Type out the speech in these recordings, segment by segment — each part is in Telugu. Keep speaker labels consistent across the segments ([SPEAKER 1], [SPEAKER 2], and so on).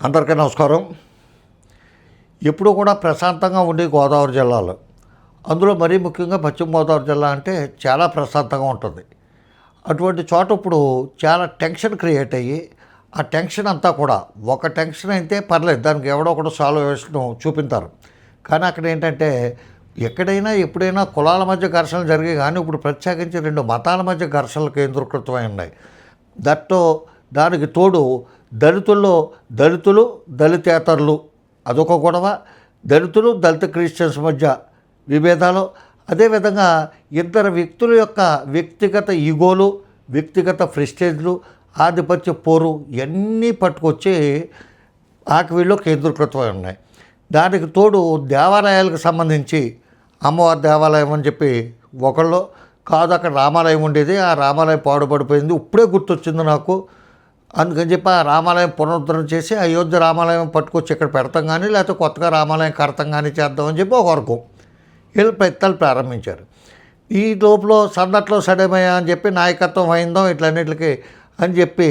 [SPEAKER 1] అందరికీ నమస్కారం. ఎప్పుడూ కూడా ప్రశాంతంగా ఉండే గోదావరి జిల్లాలో, అందులో మరీ ముఖ్యంగా పశ్చిమ గోదావరి జిల్లా అంటే చాలా ప్రశాంతంగా ఉంటుంది. అటువంటి చోట ఇప్పుడు చాలా టెన్షన్ క్రియేట్ అయ్యి, ఆ టెన్షన్ అంతా కూడా ఒక టెన్షన్ అయితే పర్లేదు, దానికి ఎవడో ఒకటి సాల్వేషన్ చూపించారు. కానీ అక్కడ ఏంటంటే ఎక్కడైనా ఎప్పుడైనా కులాల మధ్య ఘర్షణలు జరిగాయి, కానీ ఇప్పుడు ప్రత్యేకించి రెండు మతాల మధ్య ఘర్షణలు కేంద్రీకృతమై ఉన్నాయి. దానికి తోడు దళితులు దళితేతరులు అదొక గొడవ, దళితులు దళిత క్రిస్టియన్స్ మధ్య విభేదాలు, అదేవిధంగా ఇద్దరు వ్యక్తుల యొక్క వ్యక్తిగత ఈగోలు, వ్యక్తిగత ప్రెస్టేజ్లు, ఆధిపత్య పోరు ఇవన్నీ పట్టుకొచ్చి ఆకివీడులో కేంద్రీకృతమై ఉన్నాయి. దానికి తోడు దేవాలయాలకు సంబంధించి అమ్మవారి దేవాలయం అని చెప్పి ఒకళ్ళు కాదు, అక్కడ రామాలయం ఉండేది, ఆ రామాలయం పాడుపడిపోయింది, ఇప్పుడే గుర్తొచ్చింది నాకు. అందుకని చెప్పి ఆ రామాలయం పునరుద్ధరణ చేసి అయోధ్య రామాలయం పట్టుకొచ్చి ఇక్కడ పెడతాం కానీ, లేకపోతే కొత్తగా రామాలయం కడతాం కానీ చేద్దామని చెప్పి ఒక వర్గం వీళ్ళు ప్రయత్నాలు ప్రారంభించారు. ఈ లోపల సందట్లో సడేమయ్యా అని చెప్పి నాయకత్వం అయిందాం ఇట్లన్నిటికి అని చెప్పి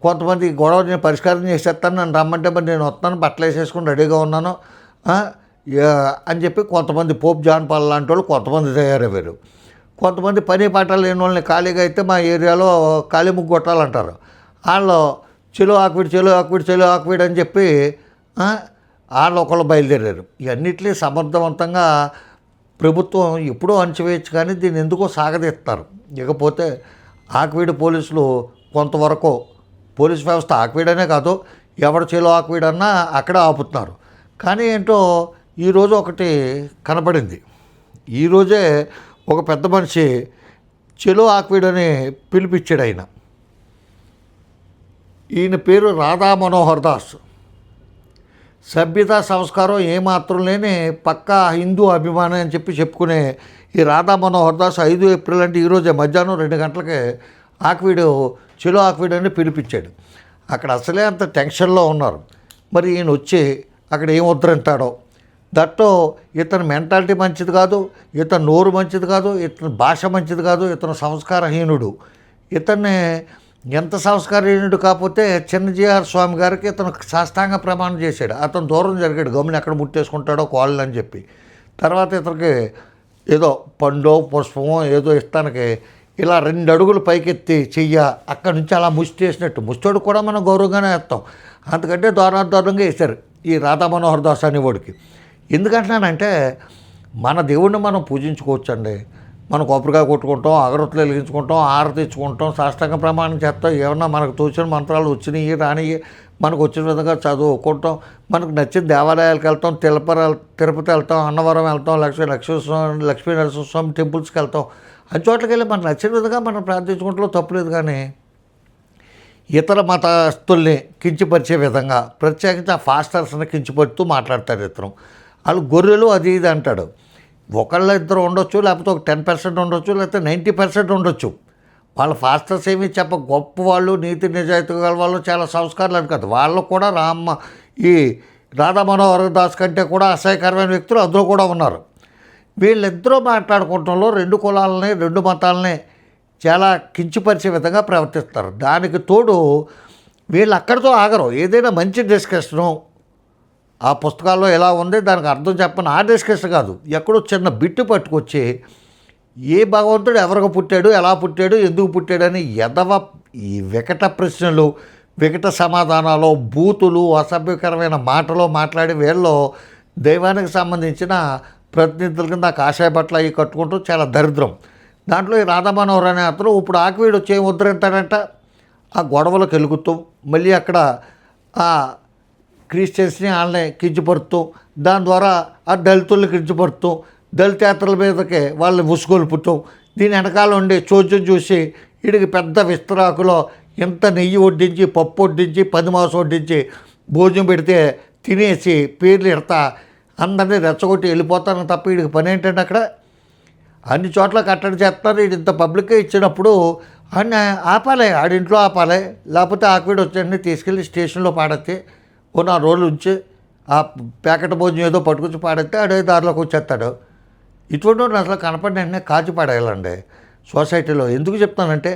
[SPEAKER 1] కొంతమంది గొడవ నేను పరిష్కారం చేసేస్తాను, నన్ను రమ్మంటే మరి నేను వస్తాను, బట్టలు వేసేసుకుని రెడీగా ఉన్నాను అని చెప్పి కొంతమంది పోప్ జాన్ పాల్ లాంటి వాళ్ళు కొంతమంది తయారయ్యారు. కొంతమంది పని పాటలు లేని వాళ్ళని ఖాళీగా అయితే మా ఏరియాలో ఖాళీ ముగ్గు కొట్టాలంటారు. వాళ్ళు చెలో ఆక్విడ్ అని చెప్పి వాళ్ళు ఒకళ్ళు బయలుదేరారు. ఇవన్నిటినీ సమర్థవంతంగా ప్రభుత్వం ఎప్పుడూ అణచివేయచ్చు, కానీ దీన్ని ఎందుకో సాగదీస్తారు. ఇకపోతే ఆక్విడ్ పోలీసులు కొంతవరకు, పోలీస్ వ్యవస్థ ఆక్విడనే కాదు, ఎవడు చెలో ఆక్విడ్ అన్నా అక్కడే ఆపుతున్నారు. కానీ ఏంటో ఈరోజు ఒకటి కనపడింది. ఈరోజే ఒక పెద్ద మనిషి చెలో ఆక్విడ్ అని పిలిపించాడు. ఈయన పేరు రాధా మనోహర్ దాస్. సభ్యత సంస్కారం ఏమాత్రం లేని పక్కా హిందూ అభిమానం అని చెప్పి చెప్పుకునే ఈ రాధా మనోహర్ దాస్ 5 ఏప్రిల్ అంటే ఈరోజే మధ్యాహ్నం 2 గంటలకి చెలో ఆక్విడ్ అని పిలిపించాడు. అక్కడ అసలే అంత టెన్షన్లో ఉన్నారు. మరి ఈయన వచ్చి అక్కడ ఏం ఉద్ధరింటాడో, దట్టో ఇతని మెంటాలిటీ మంచిది కాదు, ఇతని నోరు మంచిది కాదు, ఇతని భాష మంచిది కాదు, ఇతను సంస్కారహీనుడు. ఇతన్ని ఎంత సంస్కారహీనుడు కాకపోతే చిన్నజీఆర్ స్వామి గారికి ఇతను సాష్టాంగ ప్రమాణం చేశాడు. అతను దూరం జరిగాడు, గమ్ముని ఎక్కడ ముట్టేసుకుంటాడో కాళ్ళు అని చెప్పి. తర్వాత ఇతనికి ఏదో పండో పుష్పమో ఏదో ఇస్తానికి ఇలా 2 అడుగులు పైకెత్తి చెయ్య, అక్కడి నుంచి అలా ముష్టి వేసినట్టు, ముష్టోడు కూడా మనం గౌరవంగానే వేస్తాం, అంతకంటే దారుణంగా వేశారు ఈ రాధా మనోహర్ దాస్ అనేవాడికి. ఎందుకంటున్నానంటే మన దేవుడిని మనం పూజించుకోవచ్చండి. మనం కొబ్బరికాయ కొట్టుకుంటాం, అగరొత్తులు వెలిగించుకుంటాం, ఆరతి ఇచ్చుకుంటాం, సాష్టాంగ ప్రమాణం చేస్తాం, ఏమన్నా మనకు తోచిన మంత్రాలు వచ్చినాయి రానివి మనకు వచ్చిన విధంగా చదువుకుంటాం, మనకు నచ్చిన దేవాలయాలకు వెళ్తాం, తిరుపతి వెళ్తాం, అన్నవరం వెళ్తాం, లక్ష్మీ నరసింహస్వామి టెంపుల్స్కి వెళ్తాం, అన్ని చోట్లకి వెళ్ళి మనకు నచ్చిన విధంగా మనం ప్రార్థించుకుంటూ తప్పులేదు. కానీ ఇతర మతస్థుల్ని కించపరిచే విధంగా ప్రత్యేకించి ఆ ఫాస్టర్స్ని కించపరుస్తూ మాట్లాడతారు. ఇతను వాళ్ళు గొర్రెలు అది ఇది అంటాడు. ఒకళ్ళ ఇద్దరు ఉండొచ్చు, లేకపోతే ఒక 10% ఉండొచ్చు, లేకపోతే 90% ఉండొచ్చు. వాళ్ళ ఫాస్టర్స్ ఏమీ గొప్ప వాళ్ళు, నీతి నిజాయితీ గల వాళ్ళు, చాలా సంస్కారాలు అని కాదు. వాళ్ళు కూడా ఈ రాధా మనోహర్ దాస్ కంటే కూడా అసహ్యకరమైన వ్యక్తులు అందులో కూడా ఉన్నారు. వీళ్ళిద్దరూ మాట్లాడుకోవటంలో 2 కులాలని 2 మతాలని చాలా కించపరిచే విధంగా ప్రవర్తిస్తారు. దానికి తోడు వీళ్ళు అక్కడితో ఆగరు. ఏదైనా మంచి డిస్కషను ఆ పుస్తకాల్లో ఎలా ఉంది దానికి అర్థం చెప్పని ఆ డిస్కషన్ కాదు, ఎక్కడో చిన్న బిట్టు పట్టుకొచ్చి ఏ భగవంతుడు ఎవరికి పుట్టాడు, ఎలా పుట్టాడు, ఎందుకు పుట్టాడని ఈ వికట ప్రశ్నలు, వికట సమాధానాలు, బూతులు, అసభ్యకరమైన మాటలు మాట్లాడి వీళ్ళు దైవానికి సంబంధించిన ప్రతినిధుల కింద కాషాయ బట్టలు అవి కట్టుకుంటూ చాలా దరిద్రం. దాంట్లో ఈ రాధా మనోహర్ అనే అతను ఇప్పుడు ఆకివీడు వచ్చి ఏం ఉద్ధరింటాడంట, ఆ గొడవలకు వెలుగుతూ మళ్ళీ అక్కడ ఆ క్రిస్టియన్స్ని వాళ్ళని కించపరుస్తూ, దాని ద్వారా ఆ దళితుల్ని కించపరుస్తూ, దళితేతరుల మీదకి వాళ్ళని ముసుగొల్పుతూ, దీని వెనకాల ఉండి చోద్యం చూసి వీడికి పెద్ద విస్తరాకులో ఎంత నెయ్యి వడ్డించి, పప్పు వడ్డించి, 10 మాంసం వడ్డించి భోజనం పెడితే తినేసి పేర్లు ఎడతా అందరినీ రెచ్చగొట్టి వెళ్ళిపోతాను తప్ప వీడికి పని ఏంటంటే అక్కడ అన్ని చోట్ల కట్టడి చేస్తున్నారు. వీడు ఇంత పబ్లిక్గా ఇచ్చినప్పుడు అన్నీ ఆపాలి, ఆడింట్లో ఆపాలి, లేకపోతే ఆకివీడు వచ్చి తీసుకెళ్ళి స్టేషన్లో పాడేస్తే ఓ 4 రోజులు ఉంచి ఆ ప్యాకెట్ భోజనం ఏదో పట్టుకొచ్చి పాడేస్తే ఆడే దారిలోకి వచ్చేస్తాడు. ఇటువంటి అసలు కనపడిన వెంటనే కాచి పడేయాలండి సొసైటీలో. ఎందుకు చెప్తానంటే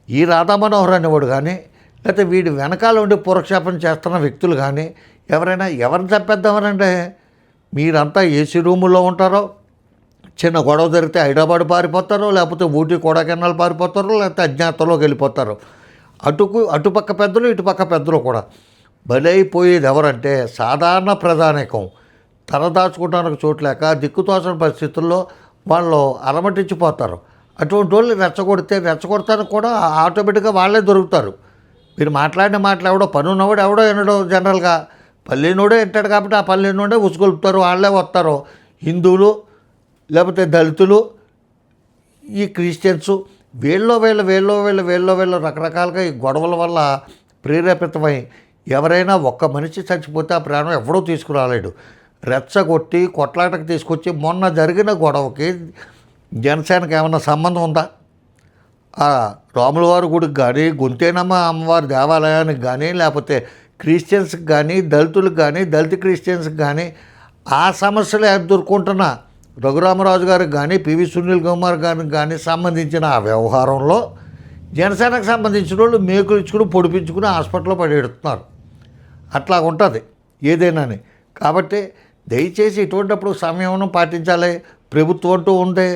[SPEAKER 1] ఈ రాధా మనోహర్ అనేవాడు కానీ, లేకపోతే వీడి వెనకాల ఉండి పురక్షేపణ చేస్తున్న వ్యక్తులు కానీ ఎవరైనా ఎవరిని చంపేద్దామనంటే మీరంతా ఏసీ రూముల్లో ఉంటారో, చిన్న గొడవ జరిగితే హైదరాబాద్ పారిపోతారో, లేకపోతే ఊటీ కొడైకెనాల్ పారిపోతారో, లేకపోతే అజ్ఞాతంలోకి వెళ్ళిపోతారు. అటుపక్క పెద్దలు ఇటుపక్క పెద్దలు కూడా. బలైపోయేది ఎవరంటే సాధారణ ప్రజానీకం. తలదాచుకోవడానికి చోట్లేక దిక్కుతోచని పరిస్థితుల్లో వాళ్ళు అలమటించిపోతారు. అటువంటి వాళ్ళు రెచ్చగొడతానికి కూడా ఆటోమేటిక్గా వాళ్ళే దొరుకుతారు. మీరు మాట్లాడిన మాటలు ఎవడో పని ఉన్నవాడు ఎవడో వినడో, జనరల్గా పల్లెనోడే వింటాడు కాబట్టి ఆ పల్లెనోడే ఉసుగొలుపుతారు, వాళ్ళే వస్తారు. హిందువులు లేకపోతే దళితులు, ఈ క్రిస్టియన్స్ వీళ్ళ రకరకాలుగా ఈ గొడవల వల్ల ప్రేరేపితమై ఎవరైనా ఒక్క మనిషి చచ్చిపోతే ఆ ప్రాణం ఎవడో తీసుకురాలేడు. రెచ్చగొట్టి కొట్లాటకు తీసుకొచ్చి మొన్న జరిగిన గొడవకి జనసేనకి ఏమన్నా సంబంధం ఉందా? ఆ రాములవారి గుడికి కానీ, గొంతేనమ్మ అమ్మవారి దేవాలయానికి కానీ, లేకపోతే క్రిస్టియన్స్కి కానీ, దళితులకు కానీ, దళిత క్రిస్టియన్స్కి కానీ ఆ సమస్యలు ఎదుర్కొంటున్న రఘురామరాజు గారికి కానీ, పివి సునీల్ కుమార్ గారికి కానీ సంబంధించిన ఆ వ్యవహారంలో జనసేనకు సంబంధించిన వాళ్ళు మేకులు ఇచ్చుకుని పొడిపించుకుని హాస్పిటల్లో పడేడుతున్నారు. అట్లా ఉంటుంది ఏదైనాని. కాబట్టి దయచేసి ఇటువంటిప్పుడు సమయం పాటించాలి. ప్రభుత్వం అంటూ ఉంది.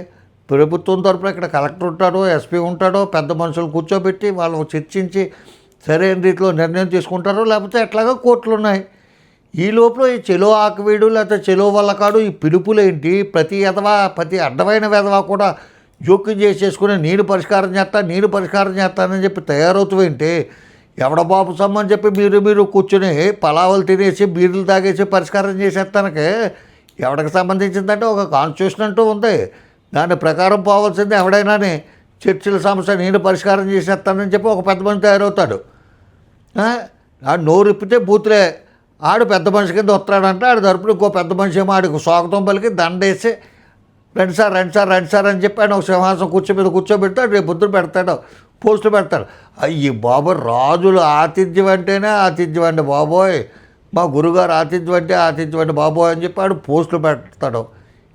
[SPEAKER 1] ప్రభుత్వం తరపున ఇక్కడ కలెక్టర్ ఉంటాడో, ఎస్పీ ఉంటాడో, పెద్ద మనుషులు కూర్చోబెట్టి వాళ్ళు చర్చించి సరైన రీతిలో నిర్ణయం తీసుకుంటారో, లేకపోతే ఎట్లాగో కోర్టులు ఉన్నాయి. ఈ లోపల ఈ చెలో ఆకువీడు లేకపోతే చెలో వల్లకాడు ఈ పిలుపులేంటి? ప్రతి అడ్డమైన వెధవ కూడా జోక్యం చేసేసుకుని నేను పరిష్కారం చేస్తానని చెప్పి తయారవుతావేంటి? ఎవడ బాబు సమ్మని చెప్పి మీరు కూర్చొని పలావులు తినేసి బీర్లు తాగేసి పరిష్కారం చేసేస్తానికి ఎవడికి సంబంధించిందంటే ఒక కాన్స్టిట్యూషన్ అంటూ ఉంది. దాని ప్రకారం పోవాల్సిందే. ఎవడైనాని చర్చిల సమస్య నేను పరిష్కారం చేసేస్తానని చెప్పి ఒక పెద్ద మనిషి తయారవుతాడు. ఆడు నోరిప్పితే బూతులే. ఆడు పెద్ద మనిషి కింద వస్తాడంటే ఆడు తరపున ఇంకో పెద్ద మనిషి ఏమో ఆడికి స్వాగతం పలికి దండేసి రండి సార్ అని చెప్పి ఆయన ఒక సింహాసనం కూర్చోబెడతాడు. రేపు పొద్దున పెడతాడు, పోస్టులు పెడతాడు. అయ్యి బాబోయ్, రాజులు ఆతిథ్యం అంటేనే ఆతిథ్యం అండి బాబోయ్, మా గురుగారు ఆతిథ్యం అంటే బాబోయ్ అని చెప్పి ఆడు పోస్టులు పెడతాడు.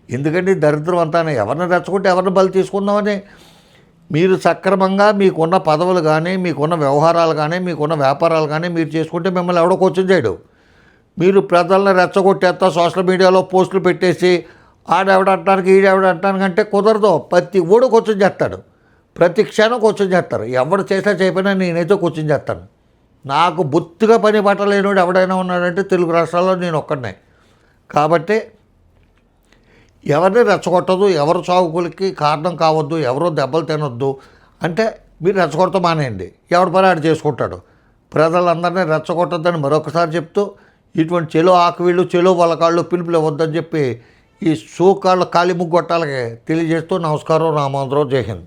[SPEAKER 1] ఎందుకంటే దరిద్రం అంతానే ఎవరిని రెచ్చగొట్టి ఎవరిని బలి తీసుకుందామని. మీరు సక్రమంగా మీకున్న పదవులు కానీ, మీకున్న వ్యవహారాలు కానీ, మీకున్న వ్యాపారాలు కానీ మీరు చేసుకుంటే మిమ్మల్ని ఎవడో క్వశ్చన్ చేయడు. మీరు ప్రజలను రెచ్చగొట్టేస్తా సోషల్ మీడియాలో పోస్టులు పెట్టేసి ఆడెవడంటానికి ఈడెవడంటానికి అంటే కుదరదు. ప్రతి ఓడు క్వశ్చన్ చేస్తాడు, ప్రతి క్షణం క్వశ్చన్ చేస్తారు. ఎవడు చేసినా చేయకపోయినా నేనైతే క్వశ్చన్ చేస్తాను. నాకు బొత్తిగా పని పట్టలేనివాడు ఎవడైనా ఉన్నాడంటే తెలుగు రాష్ట్రాల్లో నేను ఒక్కడనే. కాబట్టి ఎవరిని రెచ్చగొట్టదు, ఎవరు చావుకులకి కారణం కావద్దు, ఎవరో దెబ్బలు తినొద్దు అంటే మీరు రెచ్చగొడతా మానేయండి. ఎవరి పని ఆడు చేసుకుంటాడు. ప్రజలందరినీ రెచ్చగొట్టద్దని మరొకసారి చెప్తూ ఇటువంటి చెలో ఆకువీళ్ళు చెలో వలకాళ్ళు పిలుపులు ఇవ్వద్దని చెప్పి ఈ సోకాళ్ళ కాళీ ముగ్గొట్టాలకి తెలియజేస్తూ నమస్కారం. రామాంధ్రరావు. జై హింద్.